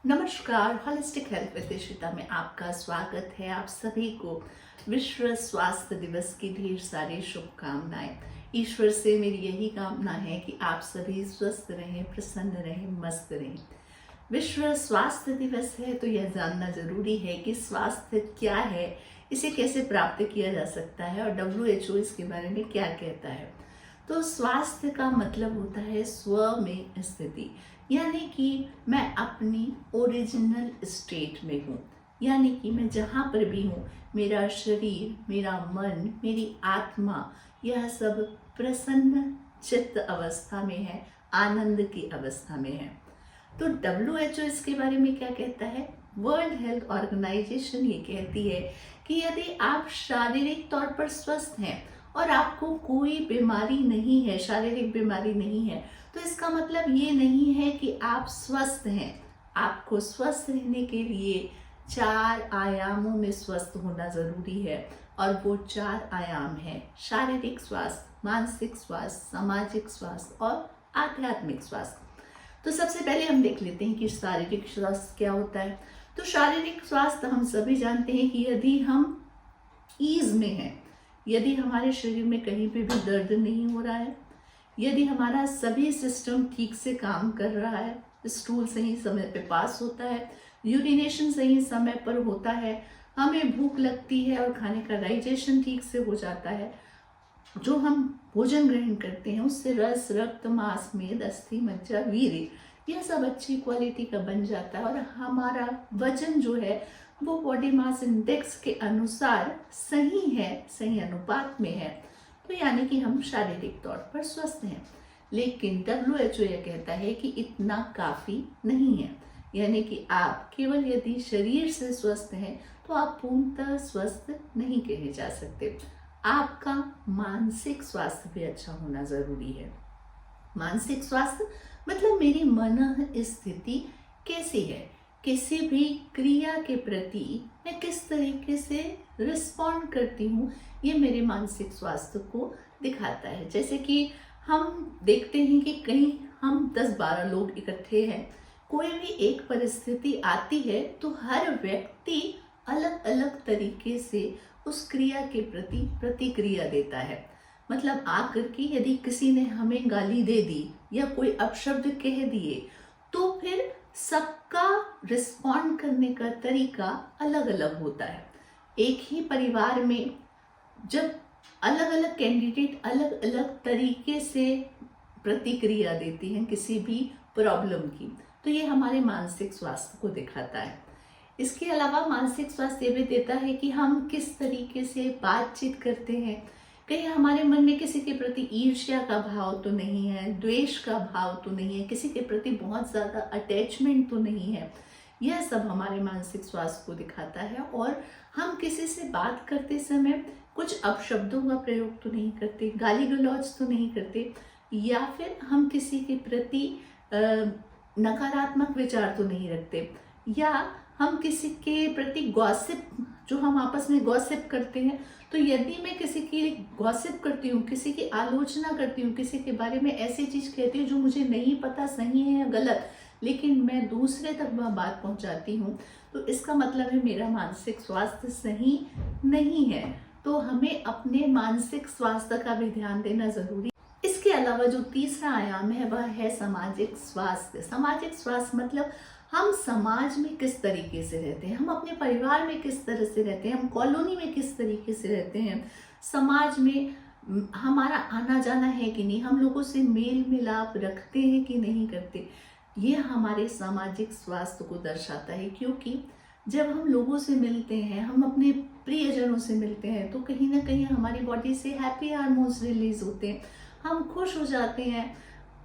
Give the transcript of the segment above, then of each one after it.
नमस्कार, holistic health with Ishita में आपका स्वागत है। आप सभी को विश्व स्वास्थ्य दिवस की ढेर सारी शुभकामनाएं। ईश्वर से मेरी यही कामना है कि आप सभी स्वस्थ रहें, प्रसन्न रहें, मस्त रहें। विश्व स्वास्थ्य दिवस है तो यह जानना जरूरी है कि स्वास्थ्य क्या है, इसे कैसे प्राप्त किया जा सकता है और WHO इसके बारे में क्या कहता है। तो स्वास्थ्य का मतलब होता है स्व में स्थिति, यानी कि मैं अपनी ओरिजिनल स्टेट में हूँ, यानी कि मैं जहाँ पर भी हूँ, मेरा शरीर, मेरा मन, मेरी आत्मा, यह सब प्रसन्न चित्त अवस्था में है, आनंद की अवस्था में है। तो WHO इसके बारे में क्या कहता है? वर्ल्ड हेल्थ ऑर्गेनाइजेशन ये कहती है कि यदि आप शारीरिक तौर पर स्वस्थ हैं और आपको कोई बीमारी नहीं है, शारीरिक बीमारी नहीं है, तो इसका मतलब ये नहीं है कि आप स्वस्थ हैं। आपको स्वस्थ रहने के लिए 4 आयामों में स्वस्थ होना जरूरी है, और वो 4 आयाम है: शारीरिक स्वास्थ्य, मानसिक स्वास्थ्य, सामाजिक स्वास्थ्य और आध्यात्मिक स्वास्थ्य। तो सबसे पहले हम देख लेते हैं कि शारीरिक स्वास्थ्य क्या होता है। तो शारीरिक स्वास्थ्य हम सभी जानते हैं कि यदि हम ईज में हैं, यदि हमारे शरीर में कहीं पे भी दर्द नहीं हो रहा है, यदि हमारा सभी सिस्टम ठीक से काम कर रहा है, स्टूल सही समय पे पास होता है, यूरिनेशन सही समय पर होता है, हमें भूख लगती है और खाने का डाइजेशन ठीक से हो जाता है, जो हम भोजन ग्रहण करते हैं उससे रस, रक्त, मांस, मेद, अस्थि, मज्जा, वीर्य, यह सब अच्छी क्वालिटी का बन जाता है, और हमारा वजन जो है वो बॉडी मास इंडेक्स के अनुसार सही है, सही अनुपात में है। तो यानी कि हम शारीरिक तौर पर स्वस्थ हैं। लेकिन WHO यह कहता है कि इतना काफी नहीं है, यानी कि आप केवल यदि शरीर से स्वस्थ हैं तो आप पूर्णतः स्वस्थ नहीं कहे जा सकते। आपका मानसिक स्वास्थ्य भी अच्छा होना जरूरी है। मानसिक स्वास्थ्य मतलब मेरी मन स्थिति कैसी है, किसी भी क्रिया के प्रति मैं किस तरीके से रिस्पॉन्ड करती हूँ, ये मेरे मानसिक स्वास्थ्य को दिखाता है। जैसे कि हम देखते हैं कि कहीं हम 10-12 लोग इकट्ठे हैं, कोई भी एक परिस्थिति आती है तो हर व्यक्ति अलग अलग तरीके से उस क्रिया के प्रति प्रतिक्रिया देता है। मतलब आकर के यदि किसी ने हमें गाली दे दी या कोई अपशब्द कह दिए, तो फिर सबका रिस्पॉन्ड करने का तरीका अलग अलग होता है। एक ही परिवार में जब अलग अलग कैंडिडेट अलग अलग तरीके से प्रतिक्रिया देते हैं किसी भी प्रॉब्लम की, तो ये हमारे मानसिक स्वास्थ्य को दिखाता है। इसके अलावा मानसिक स्वास्थ्य ये भी देता है कि हम किस तरीके से बातचीत करते हैं, कहीं हमारे मन में किसी के प्रति ईर्ष्या का भाव तो नहीं है, द्वेष का भाव तो नहीं है, किसी के प्रति बहुत ज़्यादा अटैचमेंट तो नहीं है। यह सब हमारे मानसिक स्वास्थ्य को दिखाता है। और हम किसी से बात करते समय कुछ अपशब्दों का प्रयोग तो नहीं करते, गाली गलौज तो नहीं करते, या फिर हम किसी के प्रति नकारात्मक विचार तो नहीं रखते, या हम किसी के प्रति गॉसिप, जो हम आपस में गॉसिप करते हैं, तो यदि मैं किसी की गॉसिप करती हूँ, किसी की आलोचना करती हूँ, किसी के बारे में ऐसी चीज कहती हूँ जो मुझे नहीं पता सही है या गलत, लेकिन मैं दूसरे तक वह बात पहुंचाती हूँ, तो इसका मतलब है मेरा मानसिक स्वास्थ्य सही नहीं है। तो हमें अपने मानसिक स्वास्थ्य का भी ध्यान देना जरूरी। इसके अलावा जो तीसरा आयाम है वह है सामाजिक स्वास्थ्य। सामाजिक स्वास्थ्य मतलब हम समाज में किस तरीके से रहते हैं, हम अपने परिवार में किस तरह से रहते हैं, हम कॉलोनी में किस तरीके से रहते हैं, समाज में हमारा आना जाना है कि नहीं, हम लोगों से मेल मिलाप रखते हैं कि नहीं करते। ये हमारे सामाजिक स्वास्थ्य को दर्शाता है, क्योंकि जब हम लोगों से मिलते हैं, हम अपने प्रियजनों से मिलते हैं, तो कहीं ना कहीं हमारी बॉडी से हैप्पी हार्मोन्स रिलीज होते हैं, हम खुश हो जाते हैं,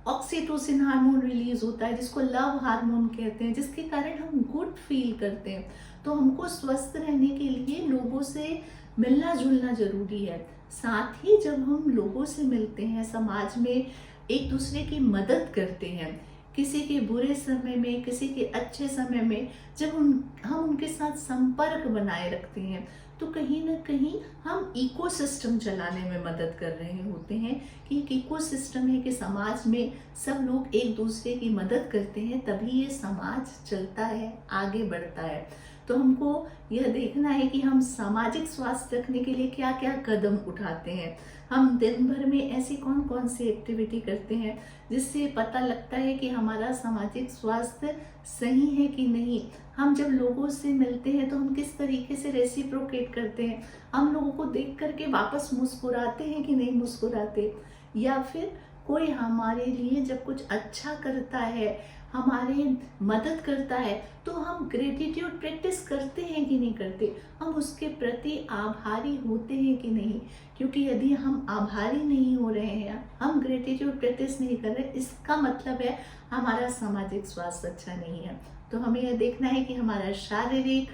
ऑक्सीटोसिन हार्मोन रिलीज होता है जिसको लव हार्मोन कहते हैं, जिसके कारण हम गुड फील करते हैं। तो हमको स्वस्थ रहने के लिए लोगों से मिलना जुलना जरूरी है। साथ ही जब हम लोगों से मिलते हैं, समाज में एक दूसरे की मदद करते हैं, किसी के बुरे समय में, किसी के अच्छे समय में जब हम उनके साथ संपर्क बनाए रखते हैं, तो कहीं ना कहीं हम इकोसिस्टम चलाने में मदद कर रहे होते हैं कि एक इकोसिस्टम है कि समाज में सब लोग एक दूसरे की मदद करते हैं, तभी ये समाज चलता है, आगे बढ़ता है। तो हमको यह देखना है कि हम सामाजिक स्वास्थ्य रखने के लिए क्या क्या कदम उठाते हैं। हम दिन भर में ऐसी कौन कौन सी एक्टिविटी करते हैं जिससे पता लगता है कि हमारा सामाजिक स्वास्थ्य सही है कि नहीं। हम जब लोगों से मिलते हैं तो हम किस तरीके से रेसिप्रोकेट करते हैं, हम लोगों को देख करके वापस मुस्कुराते हैं कि नहीं मुस्कुराते, या फिर कोई हमारे लिए जब कुछ अच्छा करता है, हमारे मदद करता है, तो हम ग्रेटिट्यूड प्रैक्टिस करते हैं कि नहीं करते, हम उसके प्रति आभारी होते हैं कि नहीं। क्योंकि यदि हम आभारी नहीं हो रहे हैं, हम ग्रेटिट्यूड प्रैक्टिस नहीं कर रहे, इसका मतलब है हमारा सामाजिक स्वास्थ्य अच्छा नहीं है। तो हमें यह देखना है कि हमारा शारीरिक,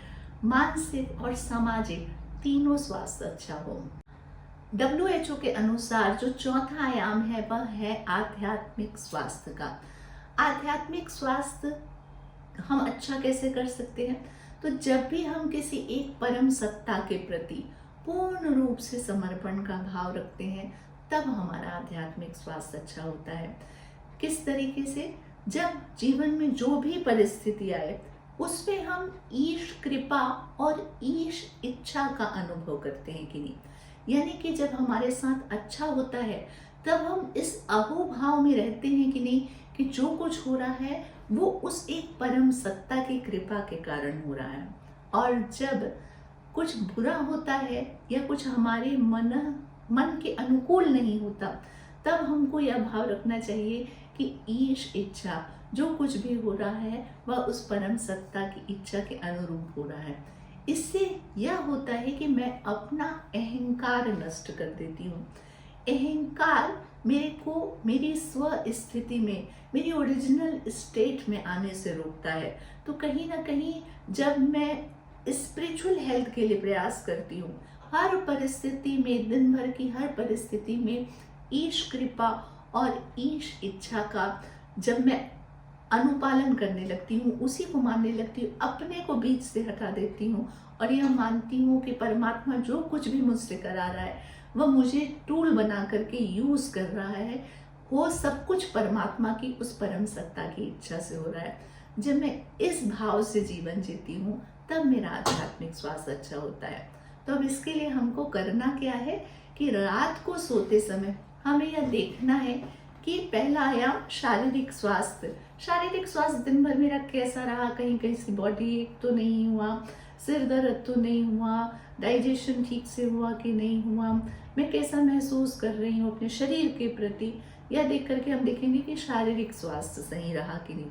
मानसिक और सामाजिक तीनों स्वास्थ्य अच्छा हो। WHO के अनुसार जो चौथा आयाम है वह है आध्यात्मिक स्वास्थ्य का। आध्यात्मिक स्वास्थ्य हम अच्छा कैसे कर सकते हैं, तो जब भी हम किसी एक परम सत्ता के प्रति पूर्ण रूप से समर्पण का भाव रखते हैं, तब हमारा आध्यात्मिक स्वास्थ्य अच्छा होता है। किस तरीके से, जब जीवन में जो भी परिस्थिति आए उसमें हम ईश कृपा और ईश इच्छा का अनुभव करते हैं कि नहीं। यानी कि जब हमारे साथ अच्छा होता है तब हम इस अहोभाव में रहते हैं कि नहीं कि जो कुछ हो रहा है वो उस एक परम सत्ता की कृपा के कारण हो रहा है। और जब कुछ बुरा होता है या कुछ हमारे मन के अनुकूल नहीं होता, तब हमको यह भाव रखना चाहिए कि ईश इच्छा, जो कुछ भी हो रहा है वह उस परम सत्ता की इच्छा के अनुरूप हो रहा है। इससे यह होता है कि मैं अपना अहंकार नष्ट कर देती हूँ। अहंकार मेरे को मेरी स्व स्थिति में, मेरी ओरिजिनल स्टेट में आने से रोकता है। तो कहीं ना कहीं जब मैं स्पिरिचुअल हेल्थ के लिए प्रयास करती हूँ, हर परिस्थिति में, दिन भर की हर परिस्थिति में ईश कृपा और ईश इच्छा का जब मैं अनुपालन करने लगती हूँ, उसी को मानने लगती हूँ, अपने को बीच से हटा देती हूँ और यह मानती हूँ कि परमात्मा जो कुछ भी मुझसे करा रहा है वह मुझे टूल बना करके यूज कर रहा है, वो सब कुछ परमात्मा की उस परम सत्ता की इच्छा से हो रहा है। जब मैं इस भाव से जीवन जीती हूँ तब मेरा आध्यात्मिक स्वास्थ्य अच्छा होता है। तो अब इसके लिए हमको करना क्या है कि रात को सोते समय हमें यह देखना है कि पहला आयाम शारीरिक स्वास्थ्य। शारीरिक स्वास्थ्य दिन भर मेरा कैसा रहा, कहीं कहीं से बॉडी एक तो नहीं हुआ, सिर दर्द तो नहीं हुआ, डाइजेशन ठीक से हुआ कि नहीं हुआ, मैं कैसा महसूस कर रही हूँ अपने शरीर के प्रति, यह देख करके हम देखेंगे कि शारीरिक स्वास्थ्य सही रहा कि नहीं।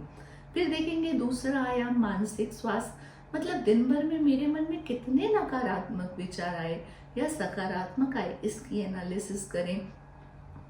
फिर देखेंगे दूसरा आयाम मानसिक स्वास्थ्य, मतलब दिन भर में मेरे मन में कितने नकारात्मक विचार आए या सकारात्मक आए, इसकी एनालिसिस करें।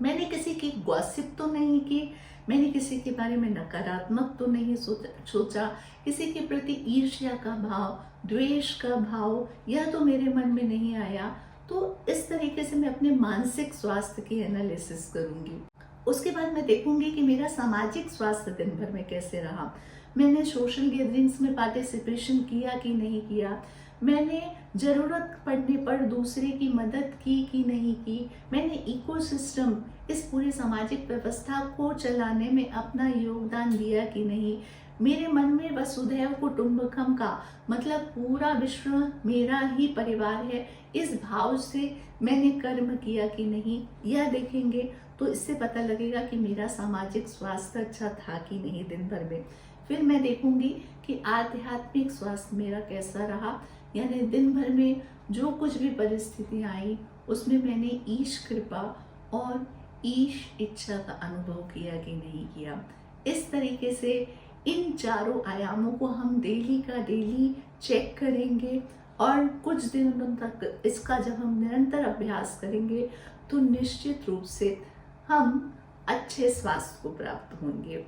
मैंने किसी की गॉसिप तो नहीं की, मैंने किसी के बारे में नकारात्मक तो नहीं सोचा, किसी के प्रति ईर्ष्या का भाव, द्वेष का भाव यह तो मेरे मन में नहीं आया। तो इस तरीके से मैं अपने मानसिक स्वास्थ्य की एनालिसिस करूंगी। उसके बाद मैं देखूंगी कि मेरा सामाजिक स्वास्थ्य दिन भर में कैसे रहा, मैंने सोशल गैदरिंग्स में पार्टिसिपेशन किया कि नहीं किया, मैंने जरूरत पड़ने पर दूसरे की मदद की कि नहीं की, मैंने इकोसिस्टम, इस पूरी सामाजिक व्यवस्था को चलाने में अपना योगदान दिया कि नहीं, मेरे मन में वसुधैव कुटुंबकम का मतलब पूरा विश्व मेरा ही परिवार है, इस भाव से मैंने कर्म किया कि नहीं, यह देखेंगे। तो इससे पता लगेगा कि मेरा सामाजिक स्वास्थ्य अच्छा था कि नहीं दिन भर में। फिर मैं देखूंगी कि आध्यात्मिक स्वास्थ्य मेरा कैसा रहा, यानी दिन भर में जो कुछ भी परिस्थितियाँ आई उसमें मैंने ईश कृपा और ईश इच्छा का अनुभव किया कि नहीं किया। इस तरीके से इन चारों आयामों को हम डेली का डेली चेक करेंगे और कुछ दिनों तक इसका जब हम निरंतर अभ्यास करेंगे तो निश्चित रूप से हम अच्छे स्वास्थ्य को प्राप्त होंगे।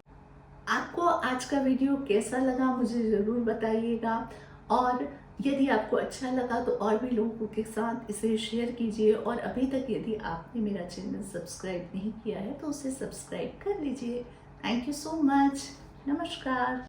आपको आज का वीडियो कैसा लगा मुझे ज़रूर बताइएगा, और यदि आपको अच्छा लगा तो और भी लोगों के साथ इसे शेयर कीजिए, और अभी तक यदि आपने मेरा चैनल सब्सक्राइब नहीं किया है तो उसे सब्सक्राइब कर लीजिए। Thank you so much. नमस्कार।